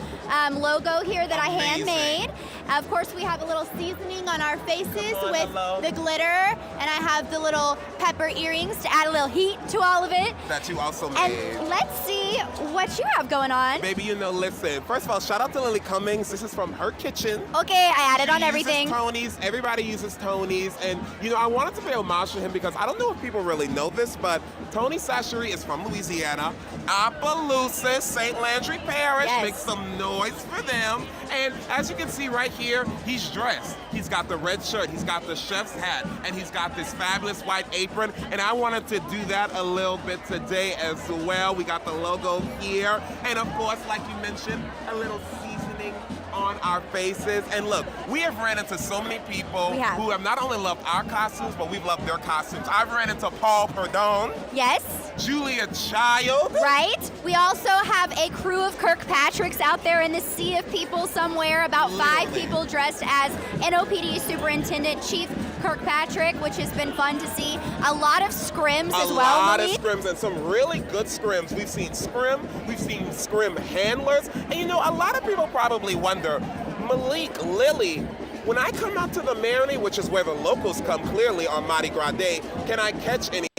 logo here that I handmade. Of course, we have a little seasoning on our faces with the glitter, and I have the little pepper earrings to add a little heat to all of it. That you also made. And let's see what you have going on. Baby, listen. First of all, shout out to Lily Cummings. This is from her kitchen. Okay, I added on She everything. uses Tony's. Everybody uses Tony's. And, I wanted to pay homage to him because I don't know if people really know this, but Tony Sachery is from Louisiana. Opelousas, St. Landry Parish. Yes. Make some noise for them. And as you can see right here, he's dressed. He's got the red shirt, he's got the chef's hat, and he's got this fabulous white apron. And I wanted to do that a little bit today as well. We got the logo here. And of course, like you mentioned, a little seasoning on our faces. And look, we have ran into so many people who have not only loved our costumes, but we've loved their costumes. I've ran into Paul Perdone. Yes. Julia Child. Right. We also have a crew of Kirkpatricks out there in the sea of people somewhere, about 5 people dressed as NOPD Superintendent Chief Kirkpatrick, which has been fun to see. A lot of scrims as well, A lot Malik. of scrims and some really good scrims. We've seen scrim, we've seen scrim handlers. And a lot of people probably wonder, Malik, Lily, when I come out to the Marigny, which is where the locals come clearly on Mardi Gras Day, can I catch anything?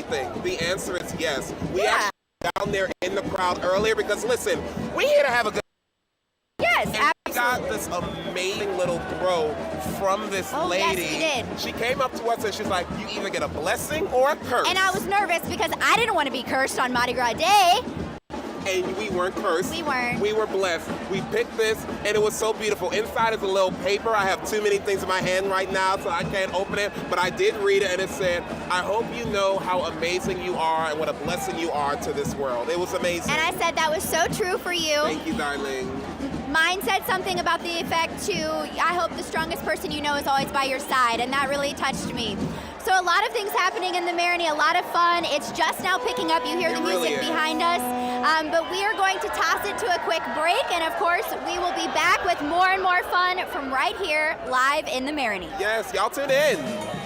The answer is yes. We actually down there in the crowd earlier because listen, we're here to have a good Yes, and we got this amazing little throw from this lady. Yes, we did. She came up to us and she's like, you either get a blessing or a curse. And I was nervous because I didn't want to be cursed on Mardi Gras Day. And we weren't cursed. We weren't. We were blessed. We picked this, and it was so beautiful. Inside is a little paper. I have too many things in my hand right now, so I can't open it. But I did read it, and it said, I hope you know how amazing you are and what a blessing you are to this world. It was amazing. And I said that was so true for you. Thank you, darling. Mine said something about the effect to, I hope the strongest person you know is always by your side, and that really touched me. So a lot of things happening in the Marigny, a lot of fun. It's just now picking up. You hear the music behind us. But we are going to toss it to a quick break, and of course, we will be back with more and more fun from right here, live in the Marigny. Yes, y'all tune in.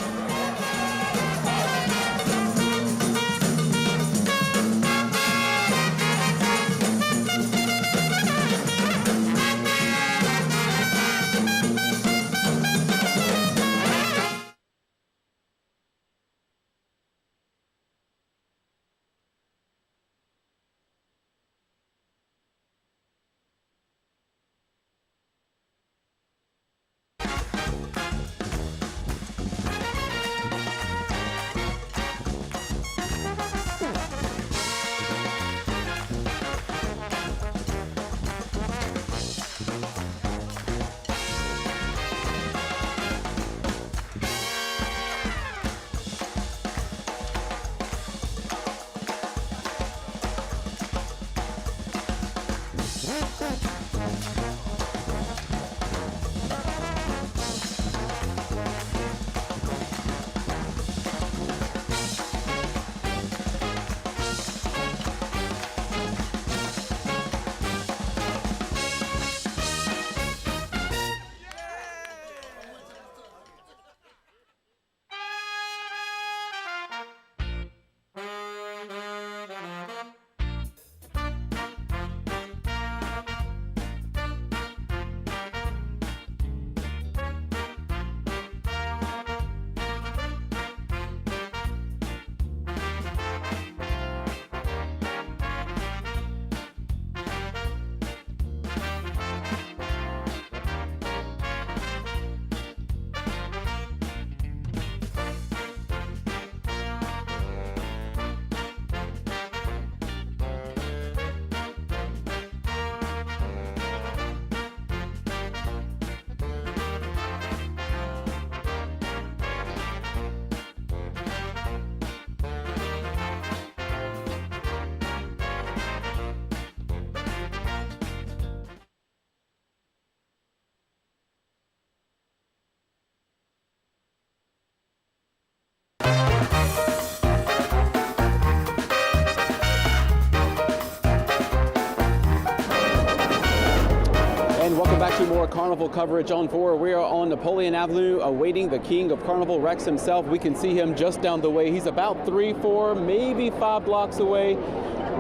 to more Carnival coverage on 4. We are on Napoleon Avenue awaiting the king of Carnival, Rex himself. We can see him just down the way. He's about 3, 4, maybe 5 blocks away,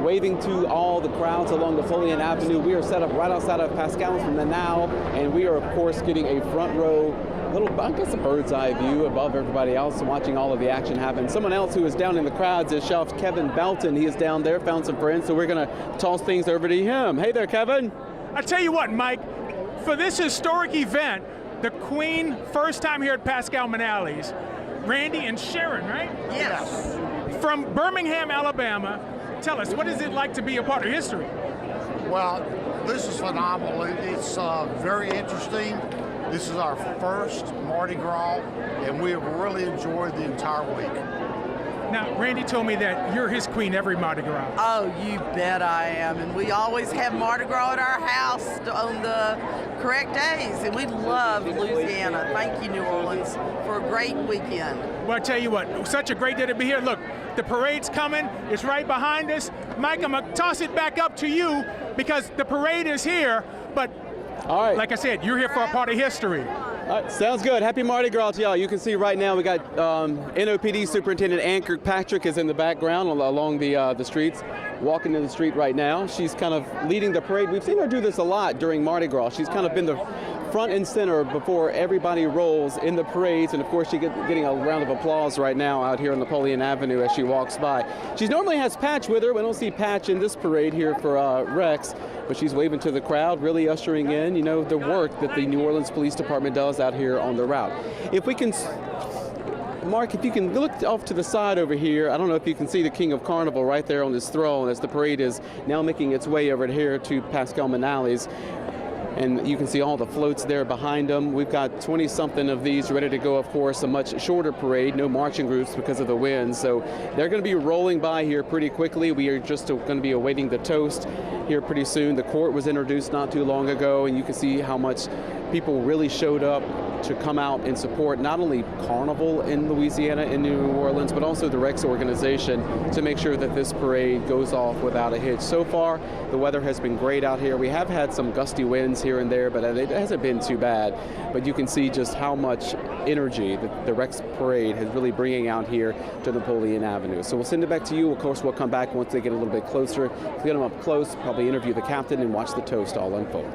waving to all the crowds along Napoleon Avenue. We are set up right outside of Pascal from the now, and we are, of course, getting a front row, I guess a bird's eye view above everybody else, watching all of the action happen. Someone else who is down in the crowds is Chef Kevin Belton. He is down there, found some friends, so we're going to toss things over to him. Hey there, Kevin. I tell you what, Mike, for this historic event, the Queen, first time here at Pascal Manally's, Randy and Sharon, right? Yes. From Birmingham, Alabama, tell us, what is it like to be a part of history? Well, this is phenomenal. It's very interesting. This is our first Mardi Gras, and we have really enjoyed the entire week. Now, Randy told me that you're his queen every Mardi Gras. Oh, you bet I am. And we always have Mardi Gras at our house on the correct days. And we love Louisiana. Thank you, New Orleans, for a great weekend. Well, I tell you what, such a great day to be here. Look, the parade's coming. It's right behind us. Mike, I'm going to toss it back up to you because the parade is here. But all right, like I said, you're here for a part of history. All right, sounds good. Happy Mardi Gras to y'all. You can see right now we got NOPD Superintendent Ann Kirkpatrick is in the background along the streets, walking in the street right now. She's kind of leading the parade. We've seen her do this a lot during Mardi Gras. She's kind of been the front and center before everybody rolls in the parades, and of course she's getting a round of applause right now out here on Napoleon Avenue as she walks by. She normally has Patch with her. We don't see Patch in this parade here for Rex, but she's waving to the crowd, really ushering in, you know, the work that the New Orleans Police Department does out here on the route. If we can, Mark, if you can look off to the side over here, I don't know if you can see the King of Carnival right there on his throne as the parade is now making its way over here to Pascal Manally's. And you can see all the floats there behind them. We've got 20-something of these ready to go, of course, a much shorter parade, no marching groups because of the wind. So they're going to be rolling by here pretty quickly. We are just going to be awaiting the toast here pretty soon. The court was introduced not too long ago, and you can see how much people really showed up to come out and support not only Carnival in Louisiana and New Orleans, but also the Rex organization to make sure that this parade goes off without a hitch. So far, the weather has been great out here. We have had some gusty winds here and there, but it hasn't been too bad. But you can see just how much energy the Rex parade is really bringing out here to Napoleon Avenue. So we'll send it back to you. Of course, we'll come back once they get a little bit closer. We'll get them up close, probably interview the captain and watch the toast all unfold.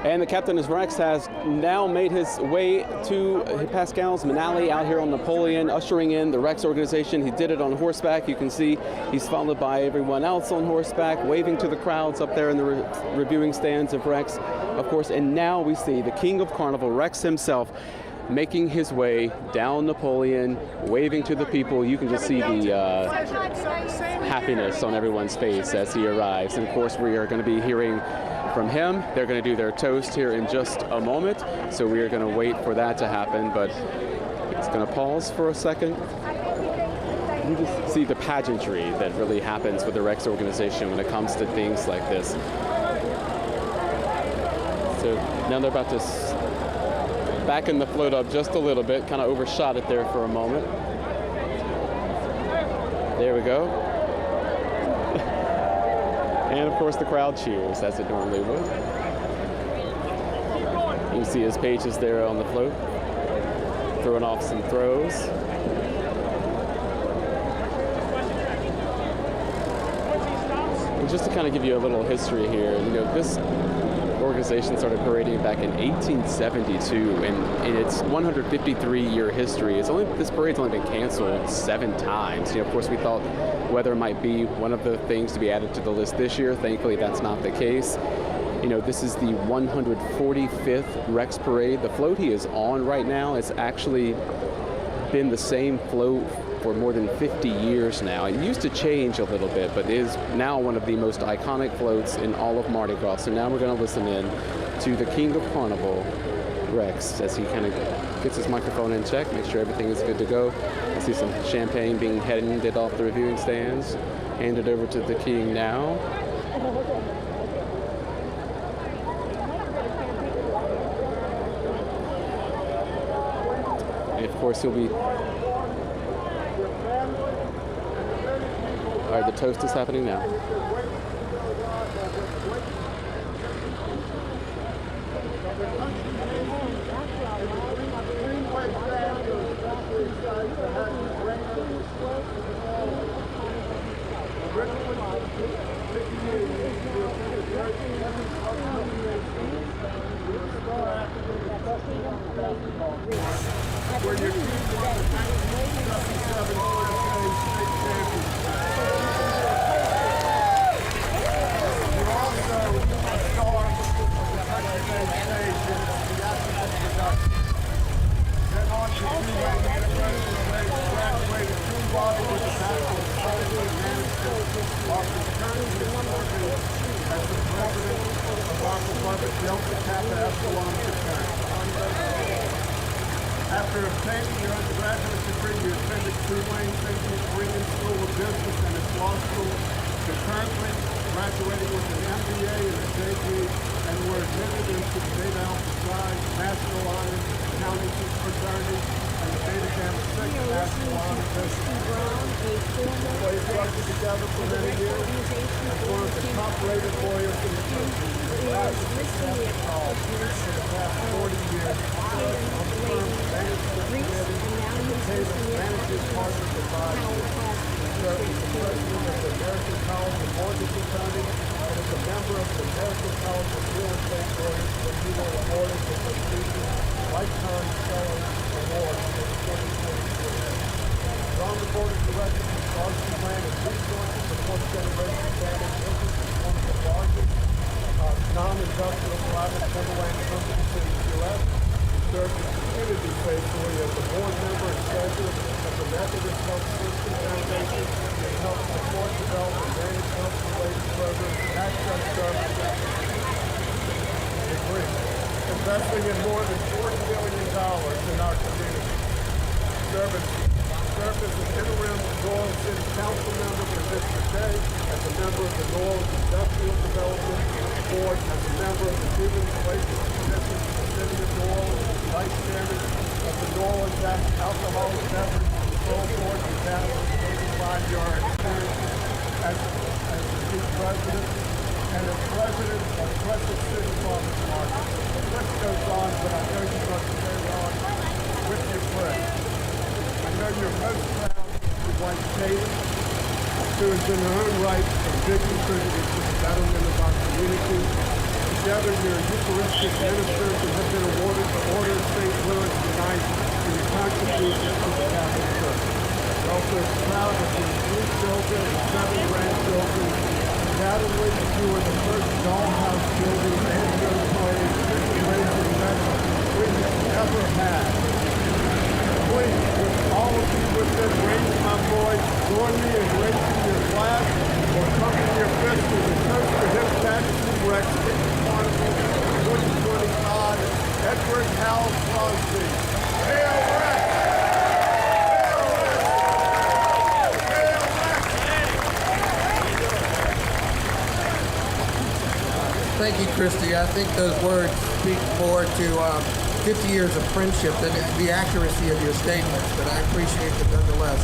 And the Captain of Rex has now made his way to Pascal's Manali out here on Napoleon, ushering in the Rex organization. He did it on horseback. You can see he's followed by everyone else on horseback, waving to the crowds up there in the reviewing stands of Rex, of course. And now we see the King of Carnival, Rex himself, making his way down Napoleon, waving to the people. You can just see the happiness on everyone's face as he arrives. And of course, we are going to be hearing from him. They're going to do their toast here in just a moment, so we are going to wait for that to happen, but it's going to pause for a second. You just see the pageantry that really happens with the Rex organization when it comes to things like this. So now they're about to backen the float up just a little bit, kind of overshot it there for a moment. There we go. And of course the crowd cheers as it normally would. You can see his pages there on the float, throwing off some throws. And just to kind of give you a little history here, you know, this organization started parading back in 1872, and in its 153-year history, this parade's only been canceled 7 times. You know, of course, we thought weather might be one of the things to be added to the list this year. Thankfully, that's not the case. You know, this is the 145th Rex Parade. The float he is on right now has actually been the same float for more than 50 years now. It used to change a little bit, but is now one of the most iconic floats in all of Mardi Gras. So now we're going to listen in to the King of Carnival, Rex, as he kind of gets his microphone in check, make sure everything is good to go. I see some champagne being handed off the reviewing stands, handed over to the King now. And of course he'll be... All right, the toast is happening now. After obtaining your undergraduate degree, you attended Tulane Central Korean School of Business and its law school. Concurrently, graduating with an MBA and a JD, and were admitted into the Beta Alpha Psi, National Honor, Accounting Fraternity, and the Beta Gamma Sigma National Honor Festival. You've worked together for many years as one of the top-rated lawyers in the country. For the past 40 years, on the firm's management committee, managing partners advisor, serves as the president of the American College of Mortgage Attorneys and is a member of the American College of Real Estate Lawyers, where you were awarded the prestigious Lifetime Stellar Award in 2023. On the board of directors of Larson Land and Resources, the fourth generation family business is one of the largest non-industrial private timberland companies in the U.S. Serves as community faithfully as a board member and treasurer of the Methodist Health System Foundation that helps support, develop, and manage health-related programs, access services, and green, investing in more than $40 billion in our community. Served as an interim New Orleans City Council member for District A, as a member of the New Orleans Industrial Development Board, as a member of the Human Relations Commission for the City of New Orleans, Vice Chairman of the New Orleans Alcoholic Beverage Control Board, and that was 35-year experience as the chief president, and as president of Crescent City Farmers Market. The list goes on, but I know you must carry on with your pledge. I know you're most proud of wife Katie, who has in her own right a big contributor to the betterment of our community. 7 your Eucharistic ministers and have been awarded the Order of St. Louis tonight for your contribution to the Catholic Church. We're also proud of your 3 children and 7 grandchildren. Undoubtedly, you are the first dollhouse children and your players situation that we have ever had. Please, with all of you with them raising my voice, join me in raising your glass or pumping your fist as a toast to his majesty Rex Carnival 2025, Edward Hal Crosby. Hail Rex! Thank you, Christy. I think those words speak more to 50 years of friendship than the accuracy of your statements, but I appreciate them nonetheless.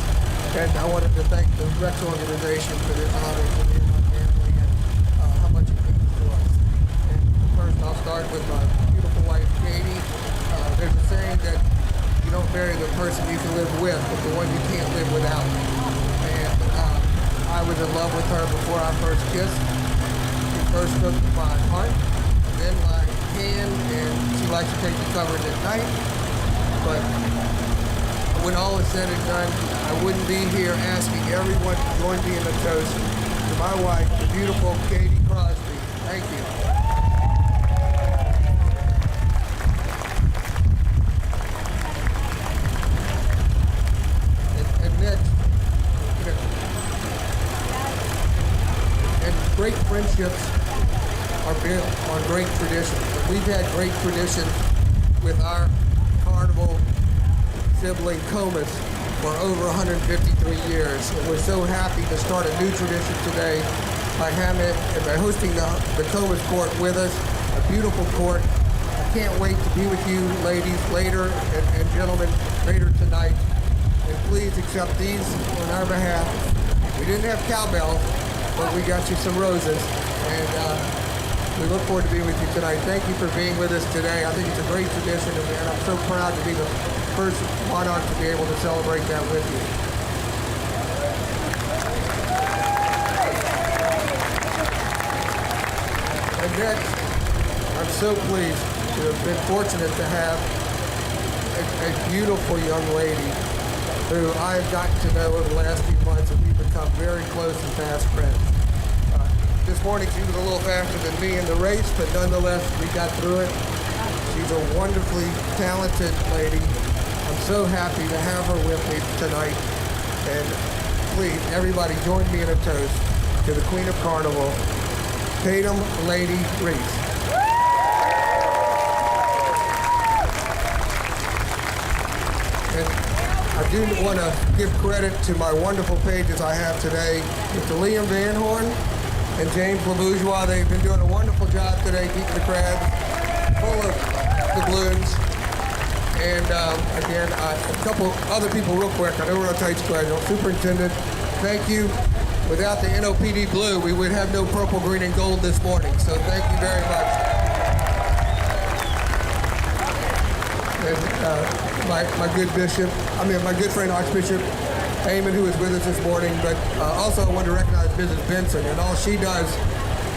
And I wanted to thank the Rex organization for this honor to me and my family and how much it means to us. And first, I'll start with my beautiful wife, Katie. There's a saying that you don't marry the person you can live with, but the one you can't live without. And I was in love with her before our first kiss. First took my heart, then my hand, and she likes to take the coverage at night. But when all is said and done, I wouldn't be here asking everyone to join me in a toast to my wife, the beautiful Katie Crosby. Thank you. And next, and great friendships are built on great traditions. We've had great traditions with our carnival sibling Comus for over 153 years. And we're so happy to start a new tradition today by hosting the Comus Court with us, a beautiful court. I can't wait to be with you ladies later and gentlemen later tonight. And please accept these on our behalf. We didn't have cowbells, but we got you some roses. And we look forward to being with you tonight. Thank you for being with us today. I think it's a great tradition, and I'm so proud to be the first monarch to be able to celebrate that with you. And next, I'm so pleased to have been fortunate to have a beautiful young lady who I've gotten to know over the last few months, and we've become very close and fast friends. This morning she was a little faster than me in the race, but nonetheless we got through it. She's a wonderfully talented lady. I'm so happy to have her with me tonight. And please, everybody join me in a toast to the Queen of Carnival, Tatum Lady Reese. And I do want to give credit to my wonderful pages I have today, Mr. Liam Van Horn and James LaBourgeois. They've been doing a wonderful job today, keeping the crowd full of doubloons. And again, a couple other people real quick. I know we're on a tight schedule. Superintendent, thank you. Without the NOPD blue, we would have no purple, green, and gold this morning. So thank you very much. And my good friend Archbishop Heyman, who is with us this morning, but also I want to recognize Mrs. Benson and all she does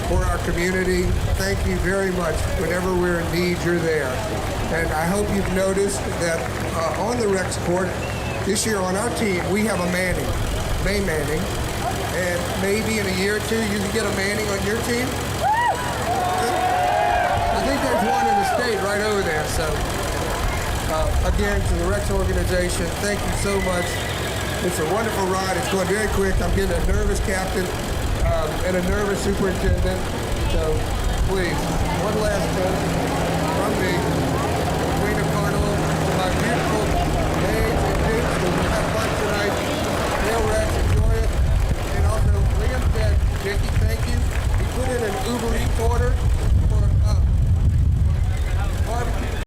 for our community. Thank you very much. Whenever we're in need, you're there. And I hope you've noticed that on the Rex Court, this year on our team, we have a Manning, May Manning, and maybe in a year or two, you can get a Manning on your team. I think there's one in the state right over there. So again, to the Rex organization, thank you so much. It's a wonderful ride. It's going very quick. I'm getting a nervous captain and a nervous superintendent. So please, one last toast from me, Queen of Carnival, to my beautiful